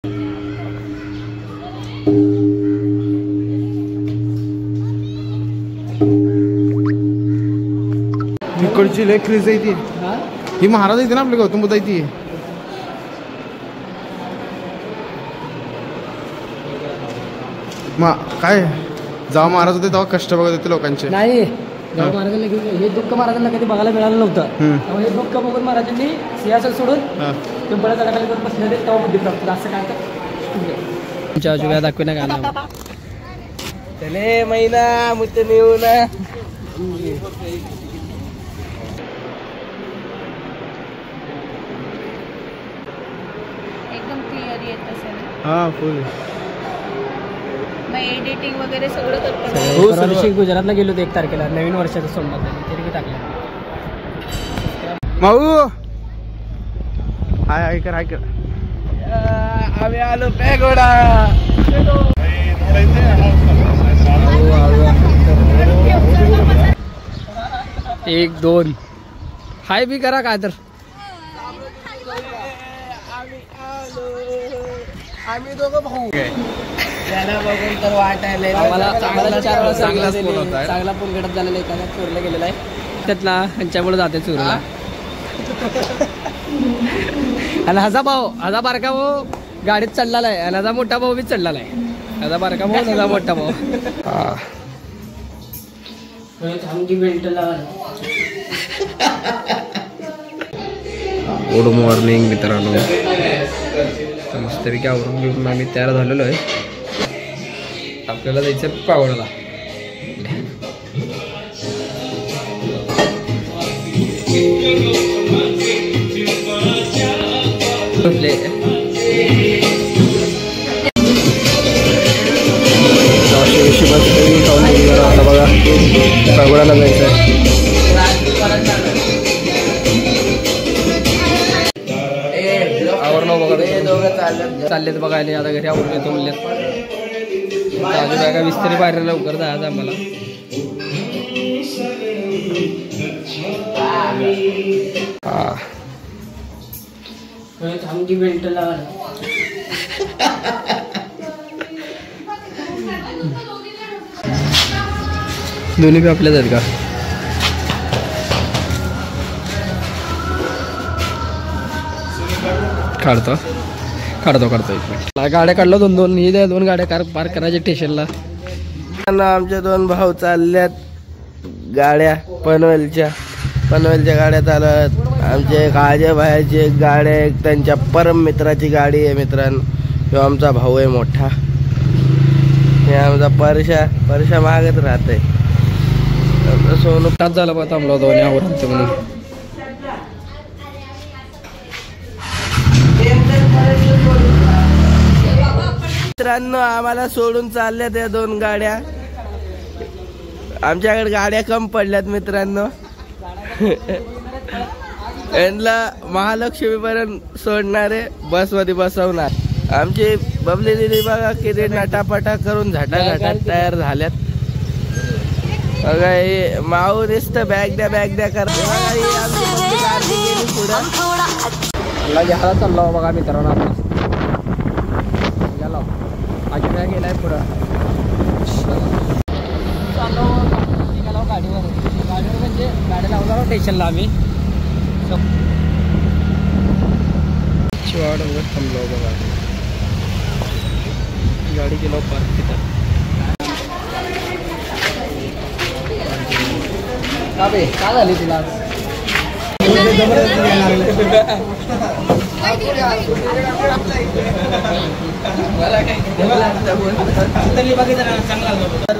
इकडची लय क्रेज आहे ती. ही महाराज येते ना आपल्या गौतम बुद्ध आहे ती. काय जेव्हा महाराज होते तेव्हा कष्ट बघत होते लोकांचे. नाही जेव्हा महाराजांना हे दुःख महाराजांना कधी बघायला मिळालं नव्हतं. त्यामुळे हे दुःख बघून महाराजांनी सिंहासन सोडून पिंपळाच्या झाडाखाली करून बसले तेव्हा बुद्धी प्राप्त. असं काय तुमच्या आजोबा दाखवे ना गाणं चले महिना मुत नेऊ ना. एकदम क्लिअर येत असेल. हा फुल. मग एडिटिंग वगैरे सगळं करतो. परवा दिवशी गुजरातला गेलो होतो 1 तारखेला नवीन वर्षाचा सोमवार तरी टाकलं. माऊ हाय कर आम्ही आलो पॅगोडा. 1 2 हाय बी करा काय तर. आम्ही दोघं भाऊ त्याला बघून तर वाटायला चांगला फोन घडत झालेला आहे. एखाद्या चोरला गेलेला आहे त्यातला ह्यांच्यामुळे जाते चोरीला. आणि हजा बारका भाऊ गाडीत चढलेला आहे आणि हजा मोठा भाऊ बी चढलेला आहे. हजा बारका भाऊ हजा मोठा भाऊ. गुड मॉर्निंग मित्रांनो. मस्तपैकी आवरून घेऊन आम्ही तयार झालेलो आहे. आपल्याला जायचं पावडला. आता बघा पावडला जायचं आहे. चाललेत बघायला आता घरी आवडून येतो म्हणलेत. बघा विस्तारी बाहेर लवकर जायचं आम्हाला. दोन्ही बी आपल्याच आहेत का. काढतो 1 मिनिट. गाड्या काढलो 2 ही 2 गाड्या पार्क करायच्या स्टेशनला. आमचे 2 भाऊ चालल्यात गाड्या पनवेलच्या गाड्या चालत. आमचे काळजे भायाची एक गाडी आहे, त्यांच्या परम मित्राची गाडी आहे. मित्रांनो तो आमचा भाऊ आहे मोठा. हे आमचा परशा महागत राहतंय. सोनू तास झाला बा थांबला होता आणि आवडते म्हणून. मित्रांनो आम्हाला सोडून चालल्या त्या 2 गाड्या. आमच्याकडे गाड्या कम पडल्यात मित्रांनो. यांना महालक्ष्मीपर्यंत सोडणारे बसमध्ये बसवणार. आमची बबली दिदी बघा किती नटापटा करून झटाझटात तयार झाल्यात. बघा हे माऊ दिसत बॅग द्या कर. घ्यायला चाललो बघा मित्रांनो. आता गेलो आजी काय गेलाय पुढं. चाललो गाडीवर म्हणजे गाडी लावणार स्टेशनला आम्ही. शिवाडवर थांबलो बघा. गाडी गेलो पार्क तिथं. काय झाली तुला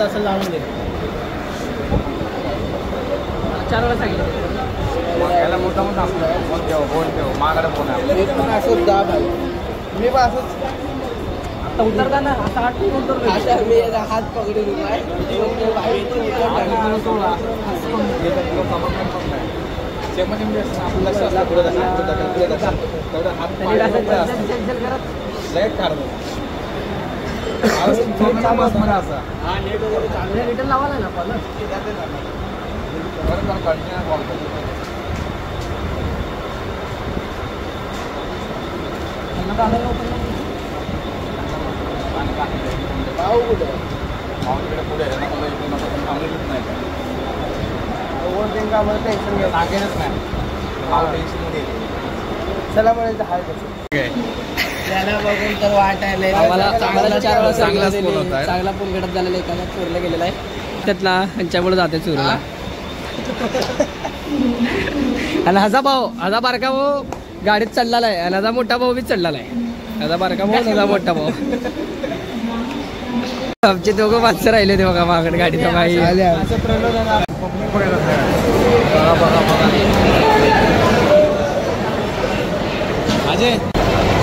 असं लावून दे. 4 वेळा सांगितलं मोठा फोन ठेव माझ्याकडे फोन आहे. मी पण असंच आता उतरताना आता हात पकडून लावायला ना पण चला म्हणायचं हाय त्याला बघून तर वाटायला आम्हाला 4 वेळा चांगलाच फोन होता. चांगला फोन गडप झालेला आहे, एखादा चोरीला गेलेला आहे त्यातला ह्यांच्यामुळे जाते चोरीला. आणि हजा बारका भाऊ गाडीत चढलेला आहे आणि हजा मोठा भाऊ बी चढलेला आहे. हजा बारका भाऊ हजा मोठा भाऊ. आमचे दोघं माणसं राहिले ते बघा मागड गाडीचा बाई.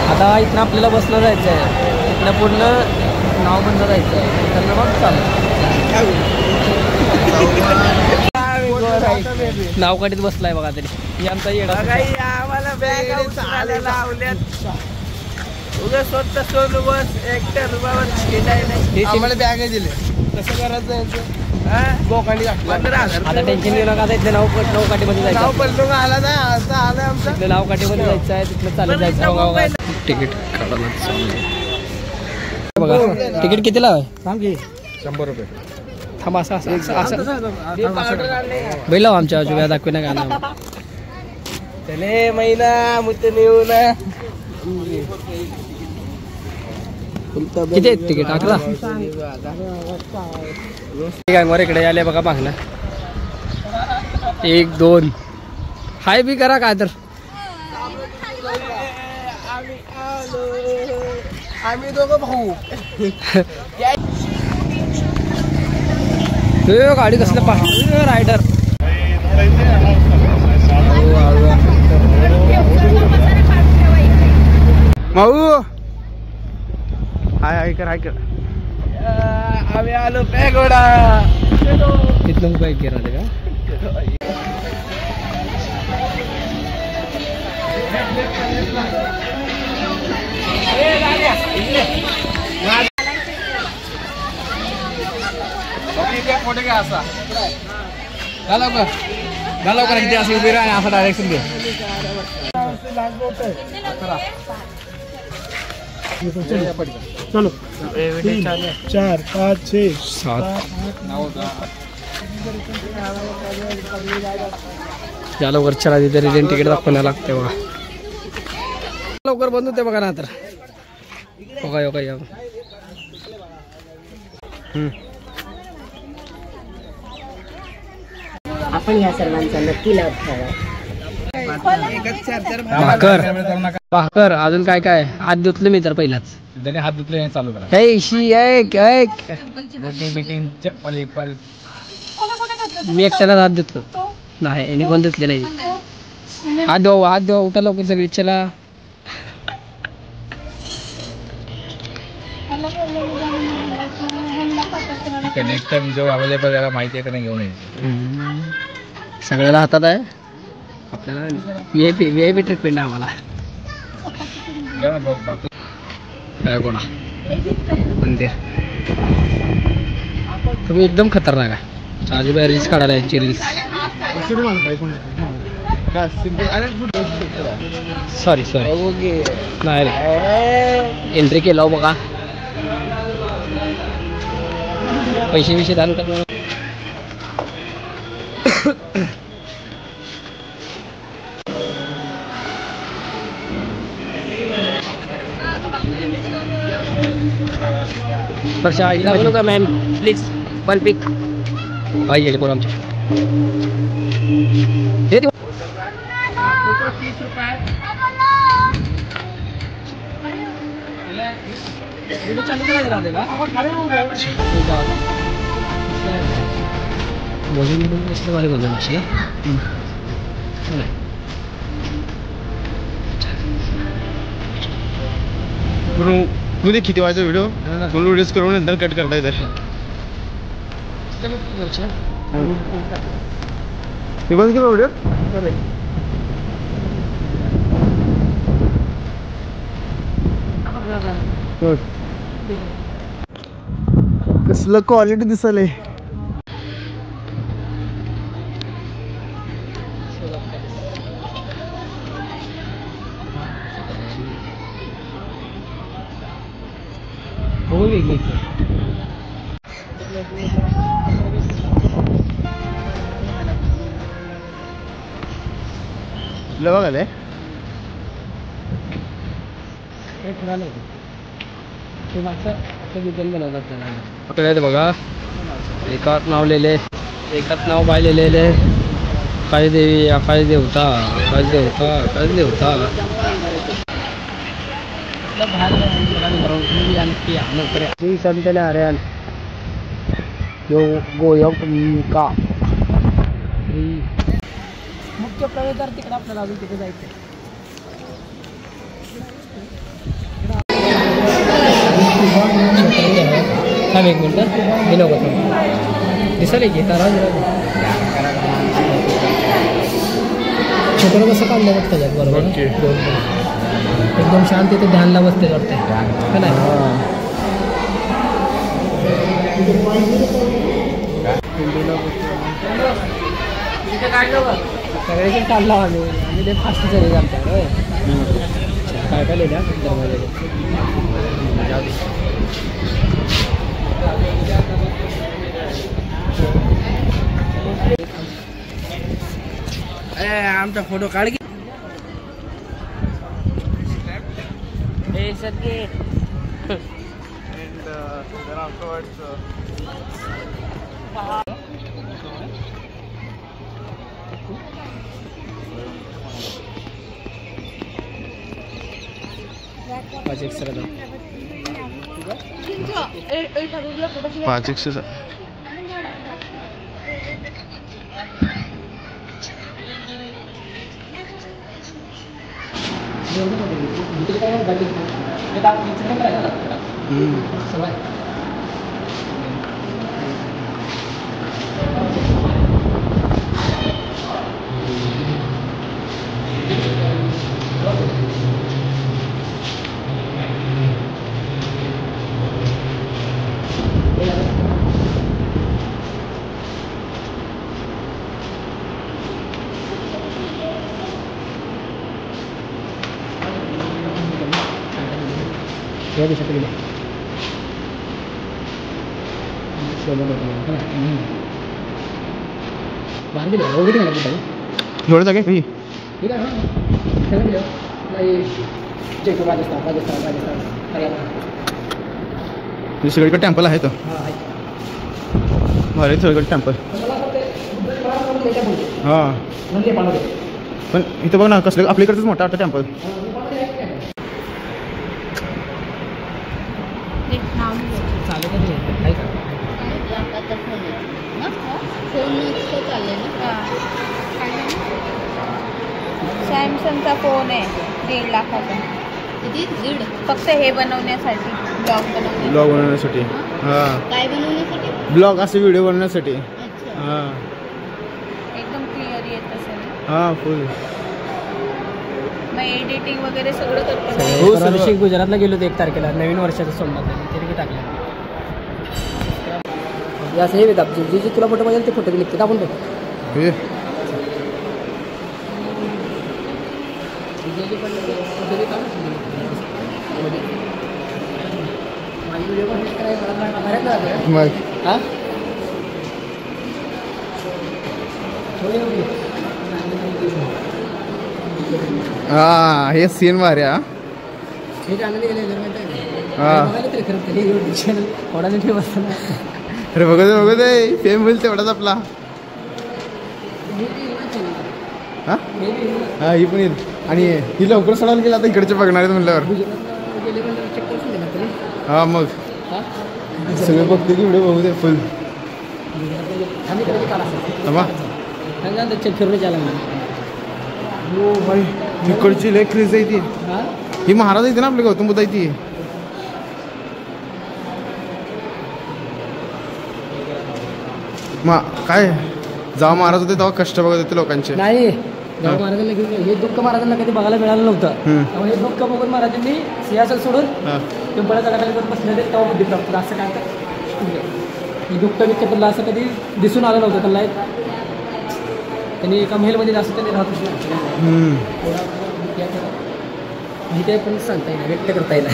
आता इथं आपल्याला बसलं जायचं आहे, इथलं पूर्ण नाव बंद जायचं आहे, त्यांना मग चालू नाव काढीत बसलाय बघा तरी. ही आमचा येडा आम्हाला बॅग लावल्यात उगा स्वतः सोनू बस एकट्या रुपयावर आम्हाला बॅग दिले. कसं करायचं बोकांडी 15,000. आता टेन्शन घेऊ नका. आता इथलं नाव काठीमध्ये जायचं, आला ना आता आलं आमचं. इथलं नाव काठीमध्ये जायचं आहे, तिथलं चालत जायचं. तिकीट काढायला बघा तिकीट कितीला आहे सांग की 100 रुपये. थांबा असं बैल आमच्या आजोबा दाखवे ना गाणं. चले महिना मुत नेऊ ना. किती आहेत तिकीट 11. ठीक आहे मग इकडे आले बघा मागणं 1 2 हाय बी करा काय तर. आम्ही दोघं भाऊ. गाडी कसलं पाहा रायडर. भाऊ हाय कर आम्ही आलो पॅगोडा. तिथलं बाईक घेणार का. लवकर किती असं उभी राहा असं डायरेक्शन घे. 4 5 6 7 या लवकर चला तिथे रिटर्न तिकीट दाखवायला लागते बघा. लवकर बंद होते बघा ना तर. हो या आपण ह्या सर्वांचा नक्की लाभ घ्यावा. भाकर अजून काय काय हात धुतलं मी तर पहिलाच. त्याने हात धुतले चालू करा. मी एकट्याला हात धुतलो नाही आणि कोण धुतले नाही. हात धुवा उठा लवकर सगळी चला. नेक्स्ट टाइम जो अवेलेबल याला माहिती आहे का नाही घेऊन यायचं. सगळ्याला हातात आहे आपल्याला. VIP ट्रीटमेंट आहे आम्हाला. कोणा मंदिर तुम्ही एकदम खतरनाक आहे. आजूबाजू रील्स काढायला यांची रील्स. सॉरी नाही रे एंट्री केला बघा. पैसे दान करणार. का मॅम प्लीज 1 पिक पाहिजे कोण आमच्या. तुझे किती वाजता व्हिडिओ फुल व्हिडिओ करून नंतर कट करता येतात. मी बंद केला व्हिडिओ. कसलं क्वालिटी दिसले. हो वेगळी बघाले हे ठरालं होतं ते मागचं असं डिझाईन बनवतात त्याला आपल्याला बघा एकाच नाव लिहिले एकाच नाव बाय लिहिलेले आकाश देवी आकाश देवता आकाश देवता आकाश देवता श्री संत नारायण यो गोयक का मुख्य प्रवेशद्वार तिकडे आपल्याला अजून तिथे जायचं थांब एक मिनटं हे नको थांब दिसायला की तारा छोटं कसं काढलं बघ त्याच्यात बरोबर एकदम शांत ते ध्यानला बसते वाटते का नाही सगळ्याचे काढला आम्ही ते फास्ट झाले जातात काय काय लिहिल्या आमचा फोटो काढ की पाच एकशे या दिवसात गेले बाहेर गेले वगैरे नाही कुठं एवढं जागे काही ठीक आहे सगळं गेलं जयपूर राजस्थान राजस्थान राजस्थान हरियाणा सगळीकडे टेम्पल आहे तर हां आहे भारी सगळीकडे टेम्पल हां पण इथं बघ ना कसलं आपल्याकडचंच मोठं वाटतं टेम्पल चालू कधी आहे का सॅमसंगचा फोन आहे 1.5 लाखाचा फक्त हे बनवण्यासाठी ब्लॉग बनवण्यासाठी हां काय बनवण्यासाठी ब्लॉग असे व्हिडिओ बनवण्यासाठी हां एकदम क्लिअर येत असेल हां फुल मग एडिटिंग वगैरे सगळं करतो हो, परवा सर्व. दिवशी गुजरातला गेलो होतो 1 तारखेला नवीन वर्षाचं सोमवार तरी टाकलं असं हे वेदाब जे जे तुला फोटो पाहिजे ते फोटो निघते आपण बघ हे मग हां हां हे सीन भारी हा हे चांगले गेले हां कोणाने ठेव असताना अरे बघत फेम होईल तेवढाच आपला हां हां ही पण येईल आणि ही लवकर सोडायला गेला आता इकडचे बघणार आहेत म्हणल्यावर हां मग सगळे बघते की व्हिडिओ बघू दे फुल चेक करून जायला हो भाई इकडची लय क्रेज आहे ती ही महाराज येते ना आपली गौतम बुद्ध आहे ती काय जेव्हा महाराज होते तेव्हा कष्ट बघत होते लोकांचे नाही जेव्हा महाराजांना घेऊन हे दुःख महाराजांना कधी बघायला मिळालं नव्हतं तेव्हा हे दुःख बघून महाराजांनी सिंहासन सोडून पिंपळाच्या झाडाखाली करून बसले तेव्हा बुद्धी प्राप्त झाली. असं काय तर हे दुःख त्यांना असं कधी दिसून आलं नव्हतं त्यांनी एका मेलमध्ये असं त्यांनी राहत होते हे काय पण सांगता येईल व्यक्त करता येईल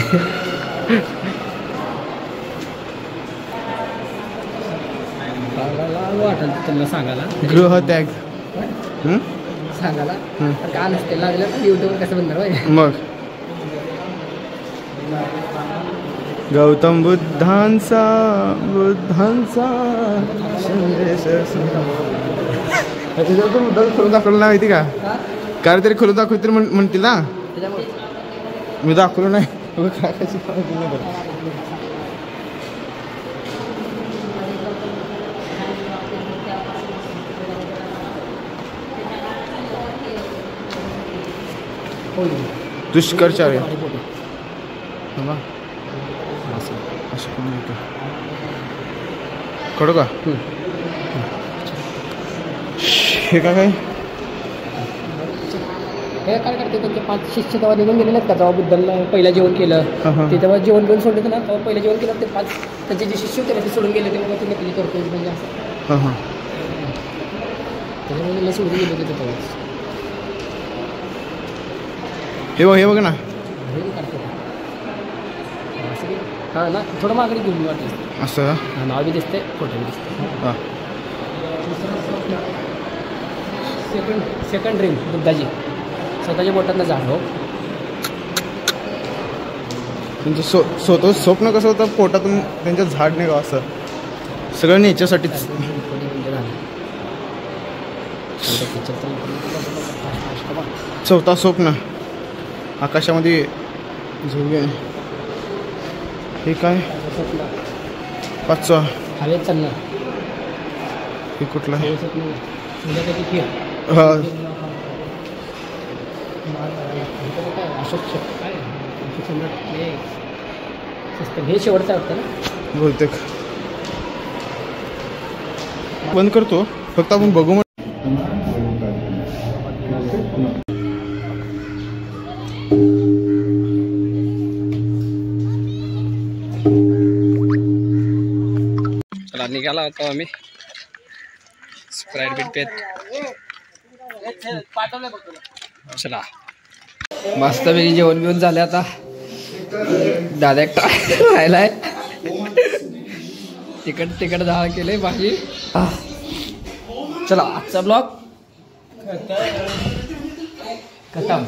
वाटलं त्यांना सांगायला गृहत्याग. सांगायला का नसते लागलं तर युट्यूबवर कसं बनणार होय. मग गौतम बुद्धांचा संदेश. त्याच्यावर मुद्दा खोलून दाखवलं नाही माहिती का? काय तरी खोलून दाखव तरी म्हणतील ना. मी दाखवलं नाही. दुष्कर्चार्य कडू का हे काय हे काय करते त्यांचे 5 शिष्य तेव्हा निघून गेलेले आहेत का तेव्हा बुद्धांना पहिलं जेवण केलं ते तेव्हा जेवण घेऊन सोडलं ना तेव्हा पहिलं जेवण केलं ते 5 त्यांचे जे शिष्य होते ना ते सोडून गेले तेव्हा ते नकली करतो म्हणजे असं त्याच्यामुळे सोडून गेले होते तेव्हा. हे बघ ना हां ना थोडं मागणी घेऊन वाटलं असं नाव बी दिसते फोटो बी दिसते. सेकंड ड्रीम बुद्धाची स्वतःच्या बोटांना झाड हो. त्यांचं स्वतः स्वप्न कसं होतं पोटातून त्यांचं झाड नाही का असं सगळं नेचरसाठीच. चौथा स्वप्न आकाशामध्ये झोगे. हे काय 5वा हवेत चालणं हे कुठलं आहे? हे शेवटचं वाटतं ना बहुतेक. बंद करतो फक्त आपण बघू. चला निघाला होता आम्ही स्प्राईट बीट पेत. चला मस्तपैकी जेवण बिवून झाले आता. दादा एकटा राहिलाय. तिकट डाळ केले भाजी. चला आजचा ब्लॉग खतम.